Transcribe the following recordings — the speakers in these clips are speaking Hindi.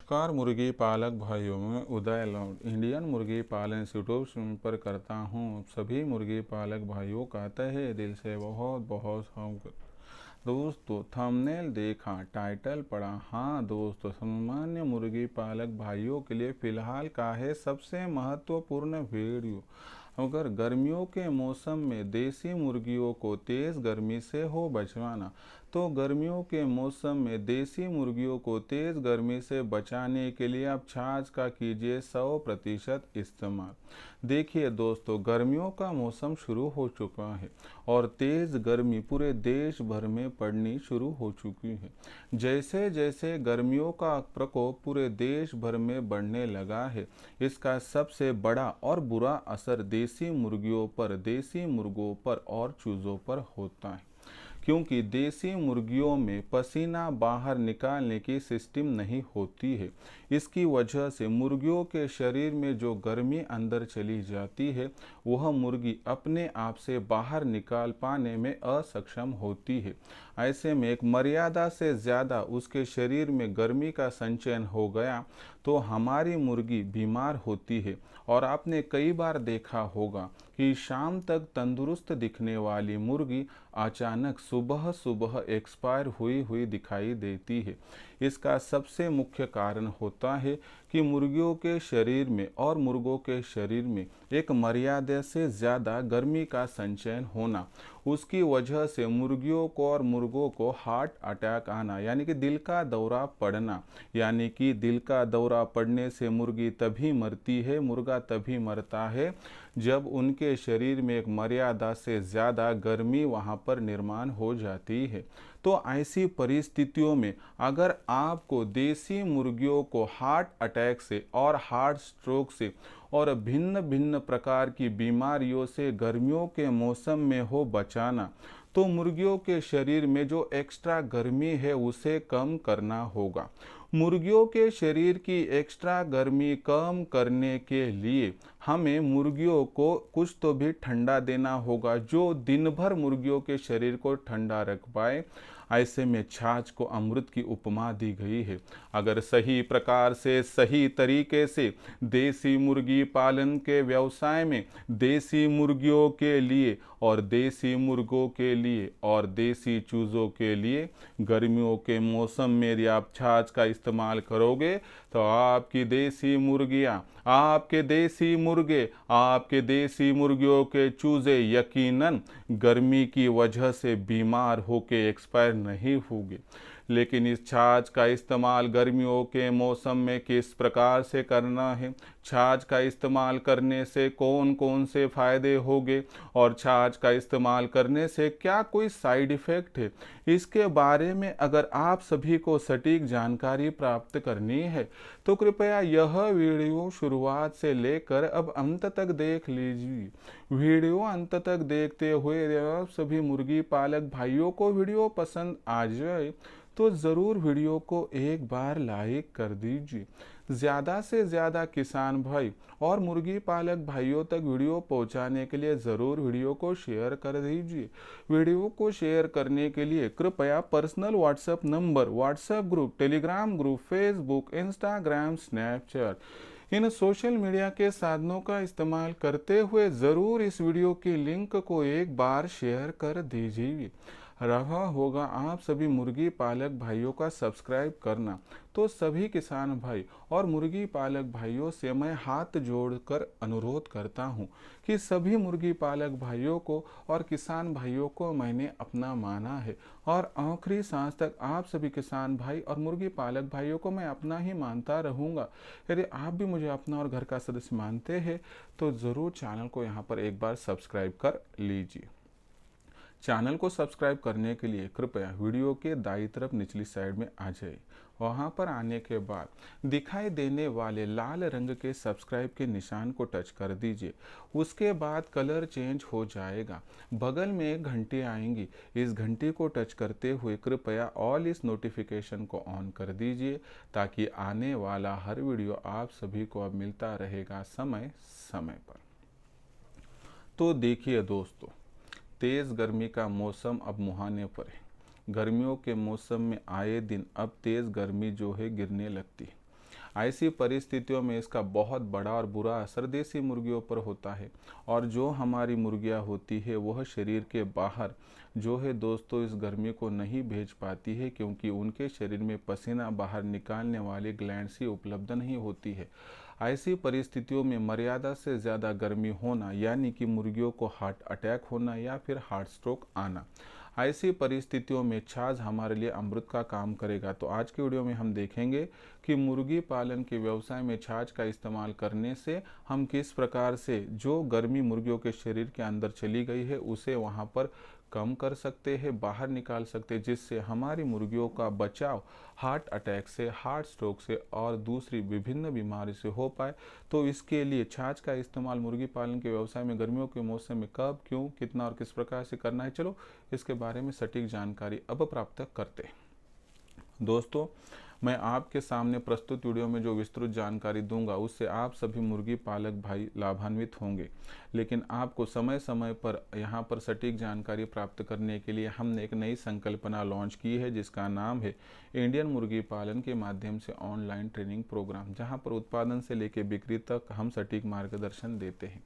नमस्कार मुर्गी पालक भाइयों, में उदय लौंड इंडियन मुर्गी पालन इंस्टीट्यूट पर करता हूँ। सभी मुर्गी पालक भाइयों का तहे दिल से बहुत बहुत स्वागत। दोस्तों, थंबनेल देखा, टाइटल पढ़ा। हाँ दोस्तों, सामान्य मुर्गी पालक भाइयों के लिए फिलहाल का है सबसे महत्वपूर्ण वीडियो। अगर गर्मियों के मौसम में देसी मुर्गियों को तेज़ गर्मी से हो बचवाना, तो गर्मियों के मौसम में देसी मुर्गियों को तेज़ गर्मी से बचाने के लिए आप छाछ का कीजिए 100% इस्तेमाल। देखिए दोस्तों, गर्मियों का मौसम शुरू हो चुका है और तेज़ गर्मी पूरे देश भर में पड़नी शुरू हो चुकी है। जैसे जैसे गर्मियों का प्रकोप पूरे देश भर में बढ़ने लगा है, इसका सबसे बड़ा और बुरा असर देसी मुर्गों पर और चूज़ों पर होता है, क्योंकि देसी मुर्गियों में पसीना बाहर निकालने की सिस्टम नहीं होती है। इसकी वजह से मुर्गियों के शरीर में जो गर्मी अंदर चली जाती है, वह मुर्गी अपने आप से बाहर निकाल पाने में असक्षम होती है। ऐसे में एक मर्यादा से ज़्यादा उसके शरीर में गर्मी का संचयन हो गया तो हमारी मुर्गी बीमार होती है। और आपने कई बार देखा होगा कि शाम तक तंदुरुस्त दिखने वाली मुर्गी अचानक सुबह सुबह एक्सपायर हुई हुई दिखाई देती है। इसका सबसे मुख्य कारण होता है कि मुर्गियों के शरीर में और मुर्गों के शरीर में एक मर्यादा से ज़्यादा गर्मी का संचयन होना। उसकी वजह से मुर्गियों को और मुर्गों को हार्ट अटैक आना, यानी कि दिल का दौरा पड़ना। यानी कि दिल का दौरा पड़ने से मुर्गी तभी मरती है, मुर्गा तभी मरता है जब उनके शरीर में एक मर्यादा से ज़्यादा गर्मी वहाँ पर निर्माण हो जाती है। तो ऐसी परिस्थितियों में अगर आपको देसी मुर्गियों को हार्ट अटैक से और हार्ट स्ट्रोक से और भिन्न भिन्न प्रकार की बीमारियों से गर्मियों के मौसम में हो बचाना, तो मुर्गियों के शरीर में जो एक्स्ट्रा गर्मी है उसे कम करना होगा। मुर्गियों के शरीर की एक्स्ट्रा गर्मी कम करने के लिए हमें मुर्गियों को कुछ तो भी ठंडा देना होगा जो दिन भर मुर्गियों के शरीर को ठंडा रख पाए। ऐसे में छाछ को अमृत की उपमा दी गई है। अगर सही प्रकार से, सही तरीके से देसी मुर्गी पालन के व्यवसाय में देसी मुर्गियों के लिए और देसी मुर्गों के लिए और देसी चूज़ों के लिए गर्मियों के मौसम में यदि आप छाछ का इस्तेमाल करोगे, तो आपकी देसी मुर्गियाँ, आपके देसी मुर्गे, आपके देसी मुर्गियों के चूजे यकीनन गर्मी की वजह से बीमार होके एक्सपायर नहीं होंगे। लेकिन इस छाछ का इस्तेमाल गर्मियों के मौसम में किस प्रकार से करना है, छाछ का इस्तेमाल करने से कौन कौन से फ़ायदे होंगे और छाछ का इस्तेमाल करने से क्या कोई साइड इफ़ेक्ट है, इसके बारे में अगर आप सभी को सटीक जानकारी प्राप्त करनी है तो कृपया यह वीडियो शुरुआत से लेकर अब अंत तक देख लीजिए। वीडियो अंत तक देखते हुए आप सभी मुर्गी पालक भाइयों को वीडियो पसंद आ जाए तो ज़रूर वीडियो को एक बार लाइक कर दीजिए। ज़्यादा से ज़्यादा किसान भाई और मुर्गी पालक भाइयों तक वीडियो पहुंचाने के लिए ज़रूर वीडियो को शेयर कर दीजिए। वीडियो को शेयर करने के लिए कृपया personal WhatsApp number, WhatsApp group, Telegram group, Facebook, Instagram, Snapchat इन सोशल मीडिया के साधनों का इस्तेमाल करते हुए ज़रूर इस वीडियो की लिंक को एक बार शेयर कर दीजिए। रहा होगा आप सभी मुर्गी पालक भाइयों का सब्सक्राइब करना, तो सभी किसान भाई और मुर्गी पालक भाइयों से मैं हाथ जोड़कर अनुरोध करता हूं कि सभी मुर्गी पालक भाइयों को और किसान भाइयों को मैंने अपना माना है और आखिरी सांस तक आप सभी किसान भाई और मुर्गी पालक भाइयों को मैं अपना ही मानता रहूँगा। यदि आप भी मुझे अपना और घर का सदस्य मानते हैं तो ज़रूर चैनल को यहाँ पर एक बार सब्सक्राइब कर लीजिए। चैनल को सब्सक्राइब करने के लिए कृपया वीडियो के दाईं तरफ निचली साइड में आ जाए। वहां पर आने के बाद दिखाई देने वाले लाल रंग के सब्सक्राइब के निशान को टच कर दीजिए। उसके बाद कलर चेंज हो जाएगा। बगल में एक घंटी आएंगी, इस घंटी को टच करते हुए कृपया ऑल इस नोटिफिकेशन को ऑन कर दीजिए ताकि आने वाला हर वीडियो आप सभी को अब मिलता रहेगा समय समय पर। तो देखिए दोस्तों, तेज़ गर्मी का मौसम अब मुहाने पर है। गर्मियों के मौसम में आए दिन अब तेज़ गर्मी जो है गिरने लगती है। ऐसी परिस्थितियों में इसका बहुत बड़ा और बुरा असर देसी मुर्गियों पर होता है। और जो हमारी मुर्गियां होती है वह शरीर के बाहर जो है दोस्तों इस गर्मी को नहीं भेज पाती है, क्योंकि उनके शरीर में पसीना बाहर निकालने वाली ग्लैंड्स ही उपलब्ध नहीं होती है। ऐसी परिस्थितियों में मर्यादा से ज़्यादा गर्मी होना, यानी कि मुर्गियों को हार्ट अटैक होना या फिर हार्ट स्ट्रोक आना, ऐसी परिस्थितियों में छाछ हमारे लिए अमृत का काम करेगा। तो आज की वीडियो में हम देखेंगे कि मुर्गी पालन के व्यवसाय में छाछ का इस्तेमाल करने से हम किस प्रकार से जो गर्मी मुर्गियों के शरीर के अंदर चली गई है उसे वहां पर कम कर सकते हैं, बाहर निकाल सकते हैं, जिससे हमारी मुर्गियों का बचाव हार्ट अटैक से, हार्ट स्ट्रोक से और दूसरी विभिन्न बीमारी से हो पाए। तो इसके लिए छाछ का इस्तेमाल मुर्गी पालन के व्यवसाय में गर्मियों के मौसम में कब, क्यों, कितना और किस प्रकार से करना है, चलो इसके बारे में सटीक जानकारी अब प्राप्त करते हैं। दोस्तों, मैं आपके सामने प्रस्तुत वीडियो में जो विस्तृत जानकारी दूंगा उससे आप सभी मुर्गी पालक भाई लाभान्वित होंगे। लेकिन आपको समय समय पर यहाँ पर सटीक जानकारी प्राप्त करने के लिए हमने एक नई संकल्पना लॉन्च की है, जिसका नाम है इंडियन मुर्गी पालन के माध्यम से ऑनलाइन ट्रेनिंग प्रोग्राम, जहाँ पर उत्पादन से लेकर बिक्री तक हम सटीक मार्गदर्शन देते हैं,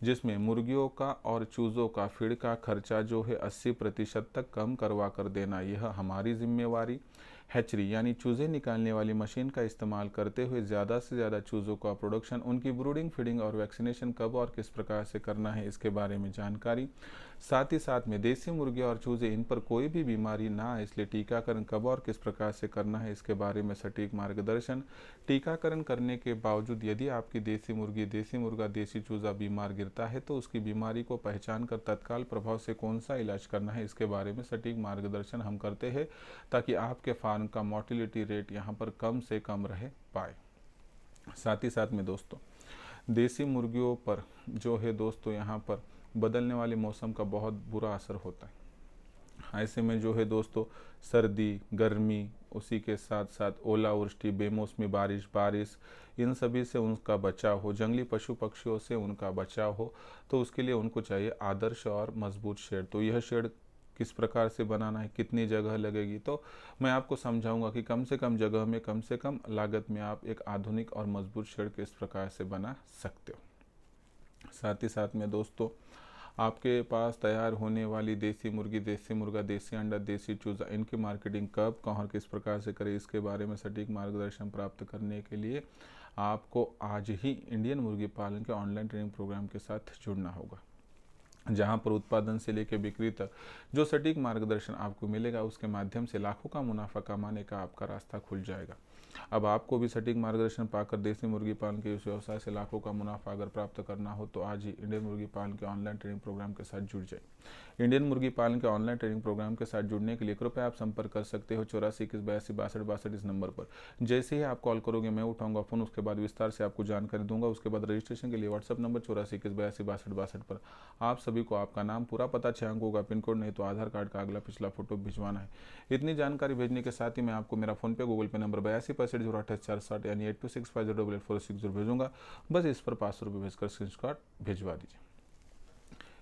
जिसमें मुर्गियों का और चूज़ों का फीड का खर्चा जो है 80% तक कम करवा कर देना, यह हमारी जिम्मेवारी। हैचरी यानी चूज़े निकालने वाली मशीन का इस्तेमाल करते हुए ज़्यादा से ज़्यादा चूज़ों का प्रोडक्शन, उनकी ब्रूडिंग, फीडिंग और वैक्सीनेशन कब और किस प्रकार से करना है इसके बारे में जानकारी। साथ ही साथ में देसी मुर्गे और चूज़े, इन पर कोई भी बीमारी ना आए इसलिए टीकाकरण कब और किस प्रकार से करना है इसके बारे में सटीक मार्गदर्शन। टीकाकरण करने के बावजूद यदि आपकी देसी मुर्गी, देसी मुर्गा, देसी चूज़ा बीमार गिरता है तो उसकी बीमारी को पहचान कर तत्काल प्रभाव से कौन सा इलाज करना है इसके बारे में सटीक मार्गदर्शन हम करते हैं, ताकि आपके फार्म का मोर्टेलिटी रेट यहाँ पर कम से कम रह पाए। साथ ही साथ में दोस्तों, देसी मुर्गियों पर जो है दोस्तों यहाँ पर बदलने वाले मौसम का बहुत बुरा असर होता है। ऐसे में जो है दोस्तों सर्दी, गर्मी, उसी के साथ साथ ओलावृष्टि, बेमौसमी बारिश, इन सभी से उनका बचाव हो, जंगली पशु पक्षियों से उनका बचाव हो, तो उसके लिए उनको चाहिए आदर्श और मजबूत शेड। तो यह शेड किस प्रकार से बनाना है, कितनी जगह लगेगी, तो मैं आपको समझाऊंगा कि कम से कम जगह में कम से कम लागत में आप एक आधुनिक और मजबूत शेड किस प्रकार से बना सकते हो। साथ ही साथ में दोस्तों, आपके पास तैयार होने वाली देसी मुर्गी, देसी मुर्गा, देसी अंडा, देसी चूज़ा, इनकी मार्केटिंग कब, कहाँ और किस प्रकार से करें इसके बारे में सटीक मार्गदर्शन प्राप्त करने के लिए आपको आज ही इंडियन मुर्गी पालन के ऑनलाइन ट्रेनिंग प्रोग्राम के साथ जुड़ना होगा, जहां पर उत्पादन से लेकर बिक्री तक जो सटीक मार्गदर्शन आपको मिलेगा उसके माध्यम से लाखों का मुनाफा कमाने का आपका रास्ता खुल जाएगा। अब आपको भी सटीक मार्गदर्शन पाकर देसी मुर्गी पालन के इस व्यवसाय से लाखों का मुनाफा अगर प्राप्त करना हो तो आज ही इंडियन मुर्गी पालन के ऑनलाइन ट्रेनिंग प्रोग्राम के साथ जुड़ जाए। इंडियन मुर्गी पालन के ऑनलाइन ट्रेनिंग प्रोग्राम के साथ जुड़ने के लिए कृपया आप संपर्क कर सकते हो 84 21 82 62 62 इस नंबर पर। जैसे ही आप कॉल करोगे मैं उठाऊंगा फोन, उसके बाद विस्तार से आपको जानकारी दूंगा। उसके बाद रजिस्ट्रेशन के लिए व्हाट्सअप नंबर 84 21 82 62 62 पर आप सभी को आपका नाम, पूरा पता, 6 अंकों का पिन कोड, नहीं तो आधार कार्ड का अगला पिछला फोटो भिजवाना है। इतनी जानकारी भेजने के साथ ही मैं आपको मेरा फोन पे, गूगल पे नंबर 82 यानी 8265088460 भेजूंगा। बस इस पर 500 रुपये भेजकर स्क्रीनशॉट भिजवा दीजिए।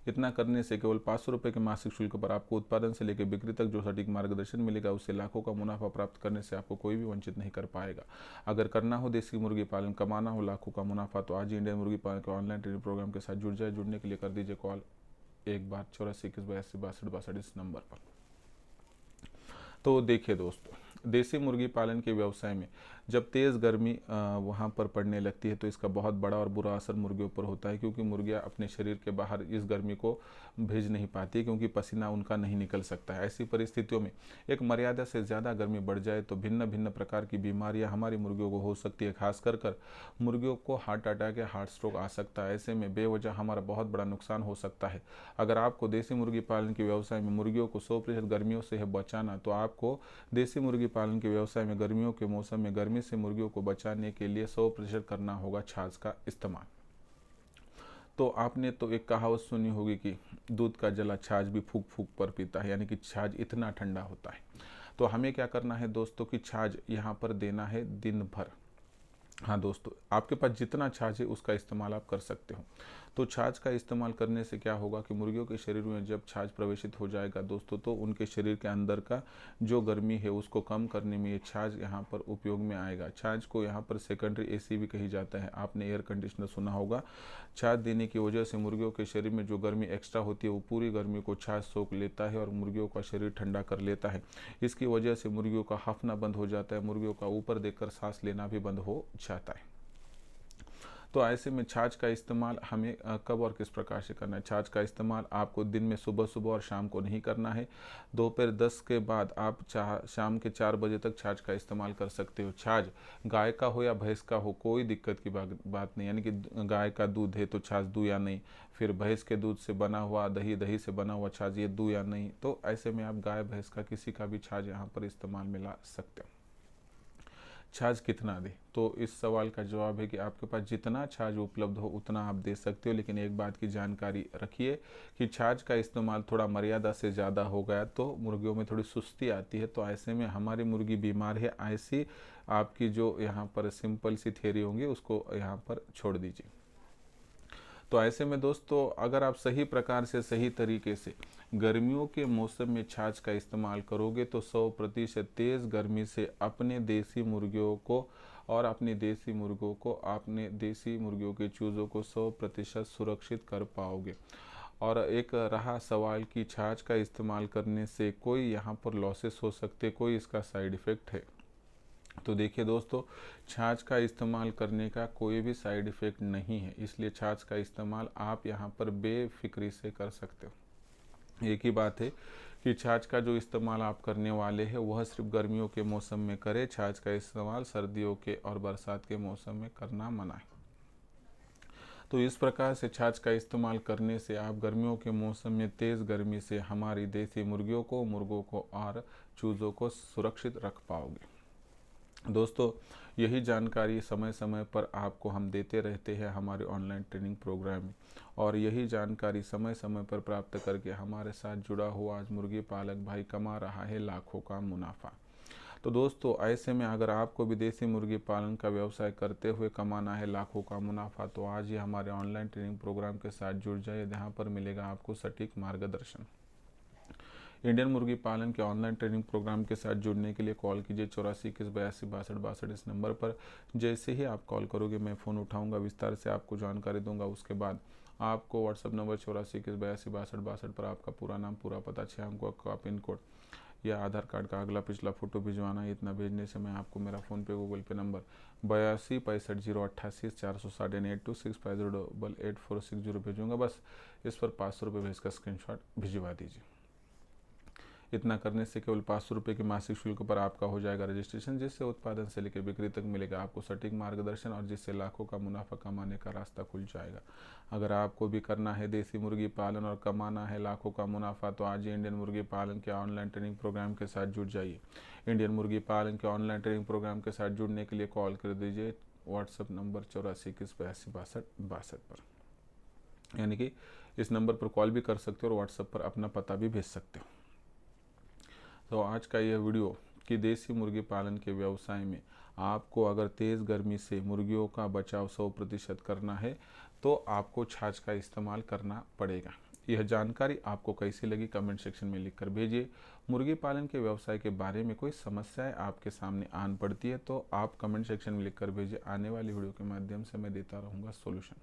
इतना करने से केवल 500 रुपये के मासिक शुल्क पर आपको उत्पादन से लेकर बिक्री तक जो सटीक मार्गदर्शन मिलेगा उससे लाखों का मुनाफा प्राप्त करने से आपको कोई भी वंचित नहीं कर पाएगा। अगर करना हो देसी मुर्गी पालन, कमाना हो लाखों का मुनाफा, तो आज ही इंडियन मुर्गी पालन के ऑनलाइन ट्रेनिंग प्रोग्राम के साथ जुड़ जाए। जुड़ने के लिए कर दीजिए कॉल एक बार 84 21 82 62 62 इस नंबर पर। तो देखिए दोस्तों, देसी मुर्गी पालन के व्यवसाय में जब तेज़ गर्मी वहाँ पर पड़ने लगती है तो इसका बहुत बड़ा और बुरा असर मुर्गियों पर होता है, क्योंकि मुर्गियाँ अपने शरीर के बाहर इस गर्मी को भेज नहीं पाती है, क्योंकि पसीना उनका नहीं निकल सकता है। ऐसी परिस्थितियों में एक मर्यादा से ज़्यादा गर्मी बढ़ जाए तो भिन्न भिन्न प्रकार की बीमारियाँ हमारी मुर्गियों को हो सकती है। खासकर कर मुर्गियों को हार्ट अटैक या हार्ट स्ट्रोक आ सकता है। ऐसे में बेवजह हमारा बहुत बड़ा नुकसान हो सकता है। अगर आपको देसी मुर्गी पालन के व्यवसाय में मुर्गियों को 100% गर्मियों से है बचाना, तो आपको देसी मुर्गी पालन के व्यवसाय में गर्मियों के मौसम में गर्मी से मुर्गियों को बचाने के लिए 100% करना होगा छाछ का इस्तेमाल। तो आपने तो एक कहावत सुनी होगी कि दूध का जला छाछ भी फूक फूक पर पीता है, यानी कि छाछ इतना ठंडा होता है। तो हमें क्या करना है दोस्तों कि छाछ यहाँ पर देना है दिन भर। हाँ दोस्तों, आपके पास जितना छाछ है उसका इस्तेमाल आप कर सकते हो। तो छाछ का इस्तेमाल करने से क्या होगा कि मुर्गियों के शरीर में जब छाछ प्रवेशित हो जाएगा दोस्तों, तो उनके शरीर के अंदर का जो गर्मी है उसको कम करने में ये छाछ यहाँ पर उपयोग में आएगा। छाछ को यहाँ पर सेकेंडरी एसी भी कही जाता है, आपने एयर कंडीशनर सुना होगा। छाछ देने की वजह से मुर्गियों के शरीर में जो गर्मी एक्स्ट्रा होती है वो पूरी गर्मी को छाछ सोख लेता है और मुर्गियों का शरीर ठंडा कर लेता है। इसकी वजह से मुर्गियों का हफना बंद हो जाता है, मुर्गियों का ऊपर देखकर सांस लेना भी बंद हो जाता है। तो ऐसे में छाछ का इस्तेमाल हमें कब और किस प्रकार से करना है। छाछ का इस्तेमाल आपको दिन में सुबह सुबह और शाम को नहीं करना है। दोपहर 10 के बाद आप शाम के 4 बजे तक छाछ का इस्तेमाल कर सकते हो। छाछ गाय का हो या भैंस का हो, कोई दिक्कत की बात नहीं, यानी कि गाय का दूध है तो छाछ दूँ या नहीं, फिर भैंस के दूध से बना हुआ दही, दही से बना हुआ छाछ, ये दूँ या नहीं। तो ऐसे में आप गाय भैंस का किसी का भी छाछ यहाँ पर इस्तेमाल में ला सकते हो। छाछ कितना दे, तो इस सवाल का जवाब है कि आपके पास जितना छाछ उपलब्ध हो उतना आप दे सकते हो। लेकिन एक बात की जानकारी रखिए कि छाछ का इस्तेमाल थोड़ा मर्यादा से ज़्यादा हो गया तो मुर्गियों में थोड़ी सुस्ती आती है। तो ऐसे में हमारी मुर्गी बीमार है, ऐसी आपकी जो यहाँ पर सिंपल सी थ्योरी होंगी उसको यहाँ पर छोड़ दीजिए। तो ऐसे में दोस्तों, अगर आप सही प्रकार से सही तरीके से गर्मियों के मौसम में छाछ का इस्तेमाल करोगे तो 100% तेज़ गर्मी से अपने देसी मुर्गियों को और अपने देसी मुर्गों को, अपने देसी मुर्गियों के चूज़ों को 100% सुरक्षित कर पाओगे। और एक रहा सवाल कि छाछ का इस्तेमाल करने से कोई यहाँ पर लॉसेस हो सकते, कोई इसका साइड इफ़ेक्ट है। तो देखिए दोस्तों, छाछ का इस्तेमाल करने का कोई भी साइड इफ़ेक्ट नहीं है, इसलिए छाछ का इस्तेमाल आप यहाँ पर बेफिक्री से कर सकते हो। एक ही बात है कि छाछ का जो इस्तेमाल आप करने वाले हैं वह सिर्फ गर्मियों के मौसम में करें। छाछ का इस्तेमाल सर्दियों के और बरसात के मौसम में करना मना है। तो इस प्रकार से छाछ का इस्तेमाल करने से आप गर्मियों के मौसम में तेज़ गर्मी से हमारी देसी मुर्गियों को, मुर्गों को और चूज़ों को सुरक्षित रख पाओगे। दोस्तों, यही जानकारी समय समय पर आपको हम देते रहते हैं हमारे ऑनलाइन ट्रेनिंग प्रोग्राम में, और यही जानकारी समय समय पर प्राप्त करके हमारे साथ जुड़ा हुआ आज मुर्गी पालक भाई कमा रहा है लाखों का मुनाफा। तो दोस्तों, ऐसे में अगर आपको भी देसी मुर्गी पालन का व्यवसाय करते हुए कमाना है लाखों का मुनाफा, तो आज ही हमारे ऑनलाइन ट्रेनिंग प्रोग्राम के साथ जुड़ जाइए, जहाँ पर मिलेगा आपको सटीक मार्गदर्शन। इंडियन मुर्गी पालन के ऑनलाइन ट्रेनिंग प्रोग्राम के साथ जुड़ने के लिए कॉल कीजिए 84 21 82 62 62 इस नंबर पर। जैसे ही आप कॉल करोगे मैं फ़ोन उठाऊंगा, विस्तार से आपको जानकारी दूंगा। उसके बाद आपको व्हाट्सअप नंबर 84 21 82 62 62 पर आपका पूरा नाम, पूरा पता, 6 अंकों का पिन कोड या आधार कार्ड का अगला पिछला फ़ोटो भिजवाना है। इतना भेजने से मैं आपको मेरा फ़ोनपे गूगल पे नंबर 82 65 088 400 भेजूँगा। बस इस पर 500 रुपये भेजकर स्क्रीनशॉट भिजवा दीजिए। इतना करने से केवल 500 रुपये के मासिक शुल्क पर आपका हो जाएगा रजिस्ट्रेशन, जिससे उत्पादन से लेकर बिक्री तक मिलेगा आपको सटीक मार्गदर्शन और जिससे लाखों का मुनाफा कमाने का रास्ता खुल जाएगा। अगर आपको भी करना है देसी मुर्गी पालन और कमाना है लाखों का मुनाफा, तो आज ही इंडियन मुर्गी पालन के ऑनलाइन ट्रेनिंग प्रोग्राम के साथ जुड़ जाइए। इंडियन मुर्गी पालन के ऑनलाइन ट्रेनिंग प्रोग्राम के साथ जुड़ने के लिए कॉल कर दीजिए व्हाट्सअप नंबर 84 21 82 62 पर, यानी कि इस नंबर पर कॉल भी कर सकते हो और व्हाट्सएप पर अपना पता भी भेज सकते हो। तो आज का यह वीडियो कि देसी मुर्गी पालन के व्यवसाय में आपको अगर तेज़ गर्मी से मुर्गियों का बचाव 100% करना है तो आपको छाछ का इस्तेमाल करना पड़ेगा। यह जानकारी आपको कैसी लगी कमेंट सेक्शन में लिखकर भेजिए। मुर्गी पालन के व्यवसाय के बारे में कोई समस्याएं आपके सामने आन पड़ती है तो आप कमेंट सेक्शन में लिखकर भेजिए। आने वाली वीडियो के माध्यम से मैं देता रहूँगा सॉल्यूशन।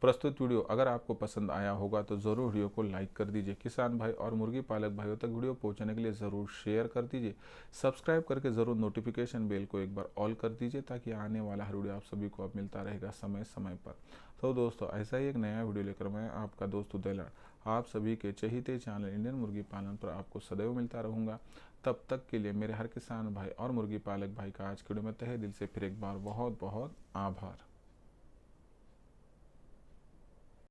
प्रस्तुत वीडियो अगर आपको पसंद आया होगा तो ज़रूर वीडियो को लाइक कर दीजिए। किसान भाई और मुर्गी पालक भाइयों तक वीडियो पहुंचाने के लिए ज़रूर शेयर कर दीजिए। सब्सक्राइब करके ज़रूर नोटिफिकेशन बेल को एक बार ऑल कर दीजिए, ताकि आने वाला हर वीडियो आप सभी को अब मिलता रहेगा समय समय पर। तो दोस्तों, ऐसा ही एक नया वीडियो लेकर मैं आपका दोस्त उदय लाड आप सभी के चहीते चैनल इंडियन मुर्गी पालन पर आपको सदैव मिलता रहूँगा। तब तक के लिए मेरे हर किसान भाई और मुर्गी पालक भाई का आज के वीडियो में तहे दिल से फिर एक बार बहुत बहुत आभार।